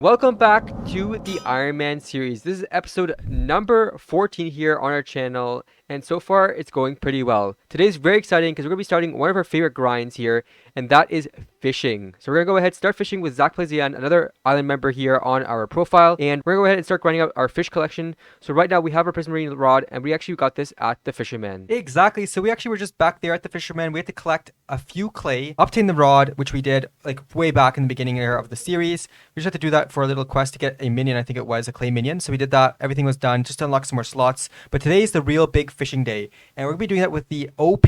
Welcome back to the Ironman series. This is episode number 14 here on our channel, and so far it's going pretty well. Today's very exciting because we're going to be starting one of our favorite grinds here, and that is fishing. So we're going to go ahead and start fishing with Zach Plays Again, another island member here on our profile, and we're going to go ahead and start grinding out our fish collection. So right now we have our Prism Marine rod, and we actually got this at the Fisherman. Exactly. So we actually were just back there at the Fisherman. We had to collect a few clay, obtain the rod, which we did like way back in the beginning here of the series. We just had to do that for a little quest to get a minion. I think it was a clay minion. So we did that. Everything was done just to unlock some more slots. But today is the real big fishing day, and we're gonna be doing that with the OP,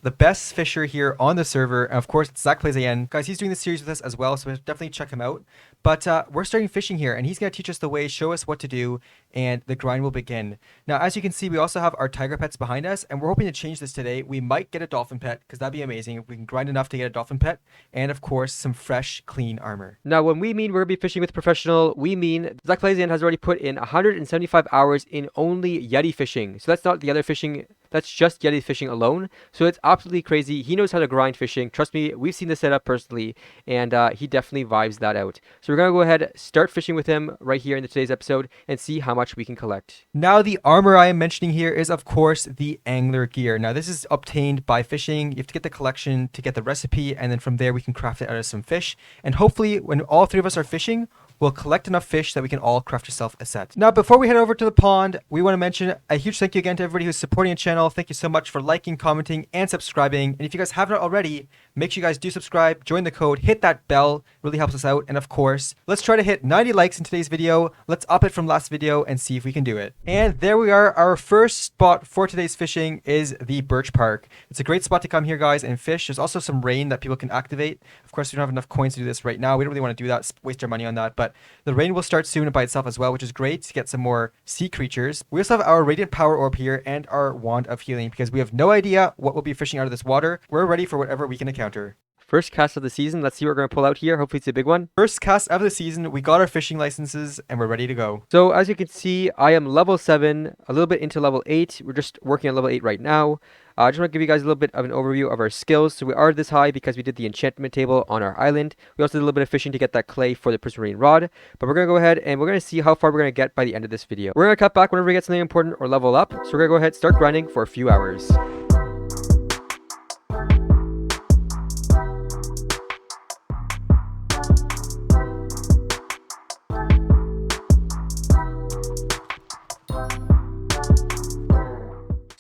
the best fisher here on the server. And of course, it's Zach Plays Again. Guys, he's doing this series with us as well, so definitely check him out. But we're starting fishing here, and he's going to teach us the way, show us what to do, and the grind will begin. Now, as you can see, we also have our tiger pets behind us, and we're hoping to change this today. We might get a dolphin pet, because that'd be amazing if we can grind enough to get a dolphin pet, and of course, some fresh, clean armor. Now, when we mean we're going to be fishing with professional, we mean Zach Plays Again has already put in 175 hours in only Yeti fishing. So that's not the other fishing, that's just Yeti fishing alone. So it's absolutely crazy. He knows how to grind fishing. Trust me, we've seen the setup personally, and he definitely vibes that out. So we're going to go ahead, start fishing with him right here in today's episode, and see how much we can collect. Now, the armor I am mentioning here is, of course, the angler gear. Now, this is obtained by fishing. You have to get the collection to get the recipe, and then from there, we can craft it out of some fish. And hopefully, when all three of us are fishing, we'll collect enough fish that we can all craft yourself a set. Now, before we head over to the pond, we want to mention a huge thank you again to everybody who's supporting the channel. Thank you so much for liking, commenting, and subscribing. And if you guys haven't already, make sure you guys do subscribe, join the code, hit that bell, really helps us out. And of course, let's try to hit 90 likes in today's video. Let's up it from last video and see if we can do it. And there we are. Our first spot for today's fishing is the Birch Park. It's a great spot to come here, guys, and fish. There's also some rain that people can activate. Of course, we don't have enough coins to do this right now. We don't really want to do that, waste our money on that, but the rain will start soon by itself as well, which is great to get some more sea creatures. We also have our Radiant Power Orb here and our Wand of Healing because we have no idea what we'll be fishing out of this water. We're ready for whatever we can encounter. First cast of the season. Let's see what we're going to pull out here. Hopefully it's a big one. First cast of the season. We got our fishing licenses and we're ready to go. So as you can see, I am level 7, a little bit into level 8. We're just working on level 8 right now. I just want to give you guys a little bit of an overview of our skills. So we are this high because we did the enchantment table on our island. We also did a little bit of fishing to get that clay for the Prism Marine rod. But we're going to go ahead and we're going to see how far we're going to get by the end of this video. We're going to cut back whenever we get something important or level up. So we're going to go ahead and start grinding for a few hours.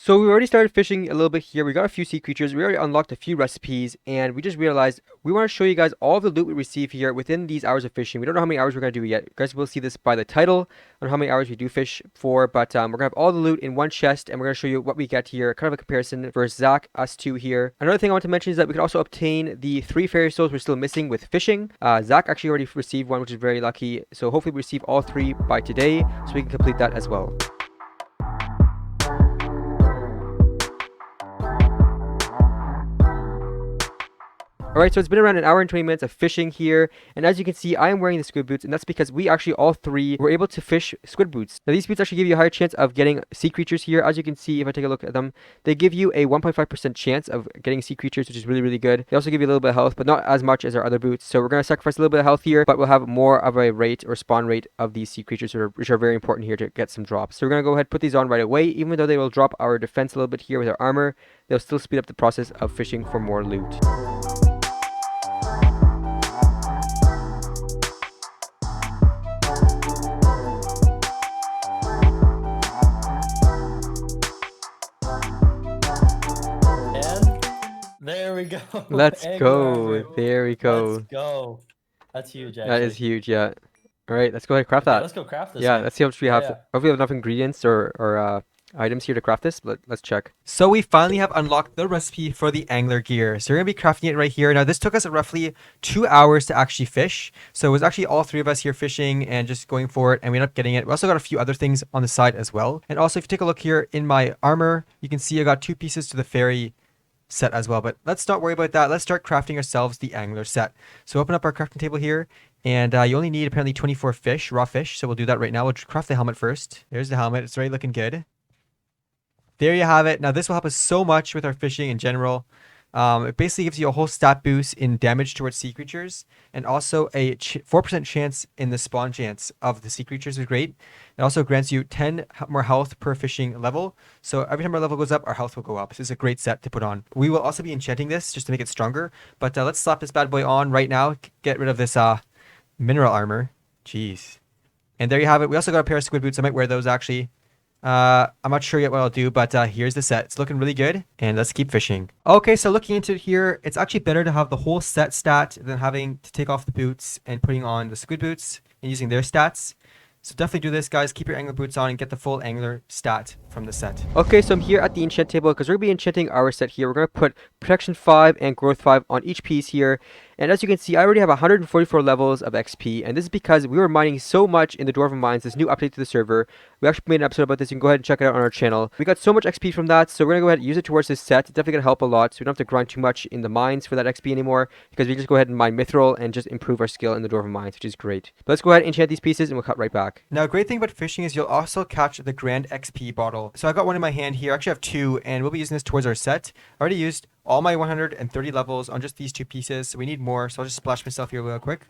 So we already started fishing a little bit here. We got a few sea creatures. We already unlocked a few recipes, and we just realized we want to show you guys all the loot we receive here within these hours of fishing. We don't know how many hours we're going to do yet. You guys will see this by the title on how many hours we do fish for, but we're going to have all the loot in one chest, and we're going to show you what we get here, kind of a comparison versus Zach, us two here. Another thing I want to mention is that we can also obtain the 3 fairy souls we're still missing with fishing. Zach actually already received one, which is very lucky. So hopefully we receive all 3 by today, so we can complete that as well. Alright, so it's been around an hour and 20 minutes of fishing here, and as you can see, I am wearing the squid boots, and that's because we actually all 3 were able to fish squid boots. Now, these boots actually give you a higher chance of getting sea creatures here. As you can see, if I take a look at them, they give you a 1.5% chance of getting sea creatures, which is really, really good. They also give you a little bit of health, but not as much as our other boots, so we're going to sacrifice a little bit of health here, but we'll have more of a rate or spawn rate of these sea creatures, which are very important here to get some drops. So we're going to go ahead and put these on right away. Even though they will drop our defense a little bit here with our armor, they'll still speed up the process of fishing for more loot. There we go. Let's go. Armor. There we go. Let's go. That's huge, actually. That is huge, yeah. Alright, let's go ahead and craft that. Let's go craft this. Yeah, thing. let's see how much we have. Yeah. Hopefully we have enough ingredients or items here to craft this, but let's check. So we finally have unlocked the recipe for the angler gear. So we're going to be crafting it right here. Now, this took us roughly 2 hours to actually fish. So it was actually all 3 of us here fishing and just going for it, and we ended up getting it. We also got a few other things on the side as well. And also, if you take a look here in my armor, you can see I got 2 pieces to the fairy set as well, but let's not worry about that. Let's start crafting ourselves the angler set. So open up our crafting table here, and you only need apparently 24 fish, raw fish, so we'll do that right now. We'll craft the helmet first. There's the helmet. It's already looking good. There you have it. Now this will help us so much with our fishing in general. It basically gives you a whole stat boost in damage towards sea creatures, and also a 4% chance in the spawn chance of the sea creatures is great. It also grants you 10 more health per fishing level. So every time our level goes up, our health will go up. This is a great set to put on. We will also be enchanting this just to make it stronger. But let's slap this bad boy on right now. Get rid of this mineral armor. Jeez. And there you have it. We also got a pair of squid boots. I might wear those actually. I'm not sure yet what I'll do, but here's the set. It's looking really good, and let's keep fishing. Okay, so looking into it here, it's actually better to have the whole set stat than having to take off the boots and putting on the squid boots and using their stats. So definitely do this, guys. Keep your angler boots on and get the full angler stat from the set. Okay, so I'm here at the enchant table because we're going to be enchanting our set here. We're going to put protection 5 and growth 5 on each piece here. And as you can see, I already have 144 levels of XP. And this is because we were mining so much in the Dwarven Mines, this new update to the server. We actually made an episode about this. You can go ahead and check it out on our channel. We got so much XP from that, so we're going to go ahead and use it towards this set. It's definitely going to help a lot, so we don't have to grind too much in the mines for that XP anymore, because we just go ahead and mine Mithril and just improve our skill in the Dwarven Mines, which is great. But let's go ahead and enchant these pieces, and we'll cut right back. Now, a great thing about fishing is you'll also catch the Grand XP bottle. So I got one in my hand here. I actually have two, and we'll be using this towards our set. I already used all my 130 levels on just these two pieces, so we need more, so I'll just splash myself here real quick.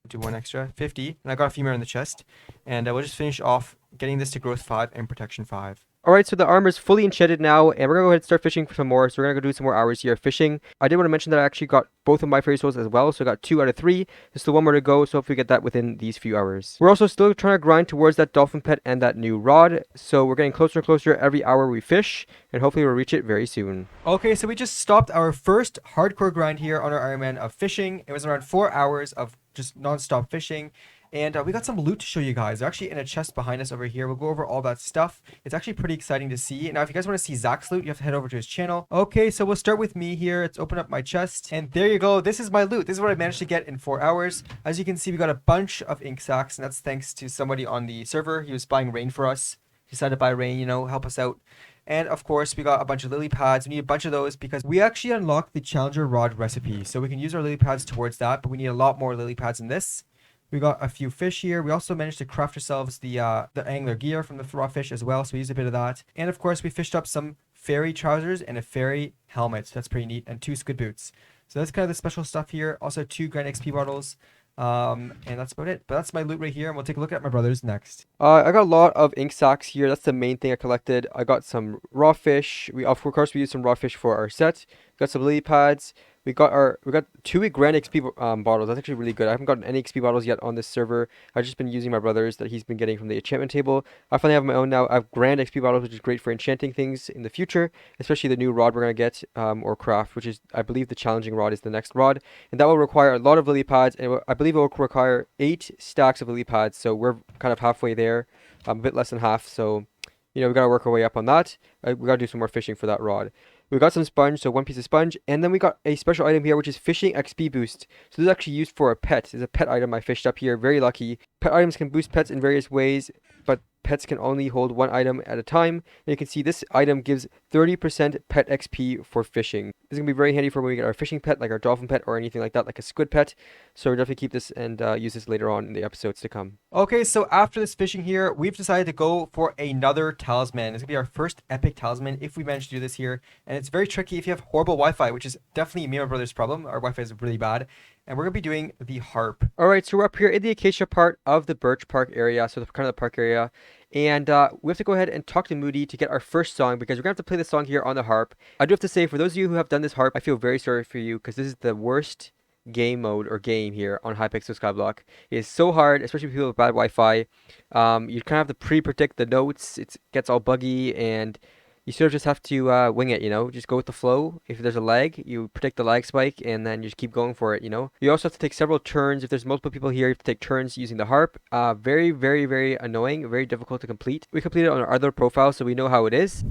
Do one extra, 50, and I got a few more in the chest. And we'll just finish off getting this to growth 5 and protection 5. Alright, so the armor is fully enchanted now, and we're going to go ahead and start fishing for some more, so we're going to go do some more hours here fishing. I did want to mention that I actually got both of my fairy souls as well, so I got 2 out of 3. There's still one more to go, so hopefully we get that within these few hours. We're also still trying to grind towards that dolphin pet and that new rod, so we're getting closer and closer every hour we fish, and hopefully we'll reach it very soon. Okay, so we just stopped our first hardcore grind here on our Ironman of fishing. It was around 4 hours of just non-stop fishing. And we got some loot to show you guys. They're actually in a chest behind us over here. We'll go over all that stuff. It's actually pretty exciting to see. Now, if you guys want to see Zach's loot, you have to head over to his channel. Okay, so we'll start with me here. Let's open up my chest. And there you go. This is my loot. This is what I managed to get in 4 hours. As you can see, we got a bunch of ink sacks, and that's thanks to somebody on the server. He was buying rain for us. He decided to buy rain, you know, help us out. And of course, we got a bunch of lily pads. We need a bunch of those because we actually unlocked the Challenger Rod recipe. So we can use our lily pads towards that, but we need a lot more lily pads than this. We got a few fish here. We also managed to craft ourselves the angler gear from the raw fish as well. So we used a bit of that. And of course, we fished up some fairy trousers and a fairy helmet. So that's pretty neat. And 2 squid boots. So that's kind of the special stuff here. Also 2 Grand XP bottles. And that's about it. But that's my loot right here. And we'll take a look at my brother's next. I got a lot of ink sacks here. That's the main thing I collected. I got some raw fish. Of course we used some raw fish for our set. Got some lily pads. We got 2 Grand XP bottles. That's actually really good. I haven't gotten any XP bottles yet on this server. I've just been using my brother's that he's been getting from the enchantment table. I finally have my own now. I have Grand XP bottles, which is great for enchanting things in the future, especially the new rod we're going to get or craft, which is, I believe the challenging rod is the next rod. And that will require a lot of lily pads, and I believe it will require 8 stacks of lily pads. So we're kind of halfway there, a bit less than half. So, you know, we got to work our way up on that. We got to do some more fishing for that rod. We got some sponge, so 1 piece of sponge, and then we got a special item here, which is fishing XP boost. So this is actually used for a pet. It's a pet item I fished up here, very lucky. Pet items can boost pets in various ways, but pets can only hold 1 item at a time. And you can see this item gives 30% pet XP for fishing. This is going to be very handy for when we get our fishing pet, like our dolphin pet or anything like that, like a squid pet. So we'll definitely keep this and use this later on in the episodes to come. Okay, so after this fishing here, we've decided to go for another talisman. It's going to be our first epic talisman if we manage to do this here. And it's very tricky if you have horrible Wi-Fi, which is definitely me and my brother's problem. Our Wi-Fi is really bad. And we're going to be doing the harp. Alright, so we're up here in the acacia part of the Birch Park area, so the kind of the park area. And we have to go ahead and talk to Moody to get our first song, because we're going to have to play the song here on the harp. I do have to say, for those of you who have done this harp, I feel very sorry for you, because this is the worst game mode or game here on Hypixel Skyblock. It is so hard, especially for people with bad Wi-Fi. You kind of have to pre-predict the notes. It gets all buggy, and you sort of just have to wing it, you know, just go with the flow. If there's a lag, you predict the lag spike, and then you just keep going for it, you know. You also have to take several turns. If there's multiple people here, you have to take turns using the harp. Very, very, very annoying, very difficult to complete. We completed it on our other profile, so we know how it is.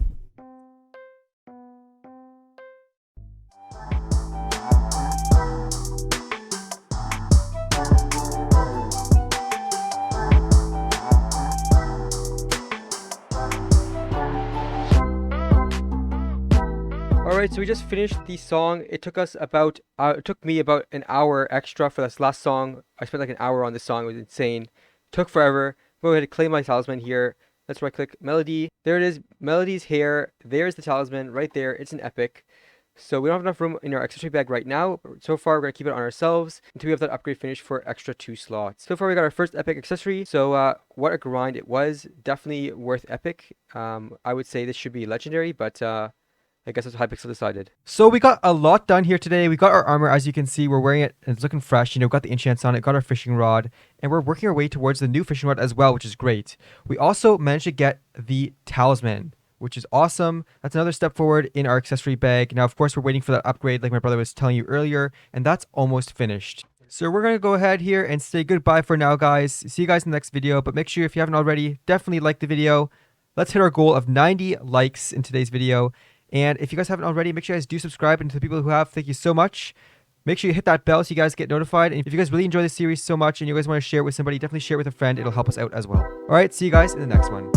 Alright, so we just finished the song. It took us about, it took me about an hour extra for this last song. I spent like an hour on this song. It was insane. Took forever. Go ahead and claim my talisman here. Let's right click melody. There it is. Melody's here. There's the talisman right there. It's an epic. So we don't have enough room in our accessory bag right now. So far, we're going to keep it on ourselves until we have that upgrade finished for extra 2 slots. So far, we got our first epic accessory. So what a grind it was. Definitely worth epic. I would say this should be legendary, but I guess that's what Hypixel decided. So we got a lot done here today. We got our armor, as you can see. We're wearing it and it's looking fresh. You know, got the enchants on it, got our fishing rod, and we're working our way towards the new fishing rod as well, which is great. We also managed to get the Talisman, which is awesome. That's another step forward in our accessory bag. Now, of course, we're waiting for that upgrade like my brother was telling you earlier, and that's almost finished. So we're going to go ahead here and say goodbye for now, guys. See you guys in the next video, but make sure if you haven't already, definitely like the video. Let's hit our goal of 90 likes in today's video. And if you guys haven't already, make sure you guys do subscribe. And to the people who have, thank you so much. Make sure you hit that bell so you guys get notified. And if you guys really enjoy this series so much and you guys want to share it with somebody, definitely share it with a friend. It'll help us out as well. All right, see you guys in the next one.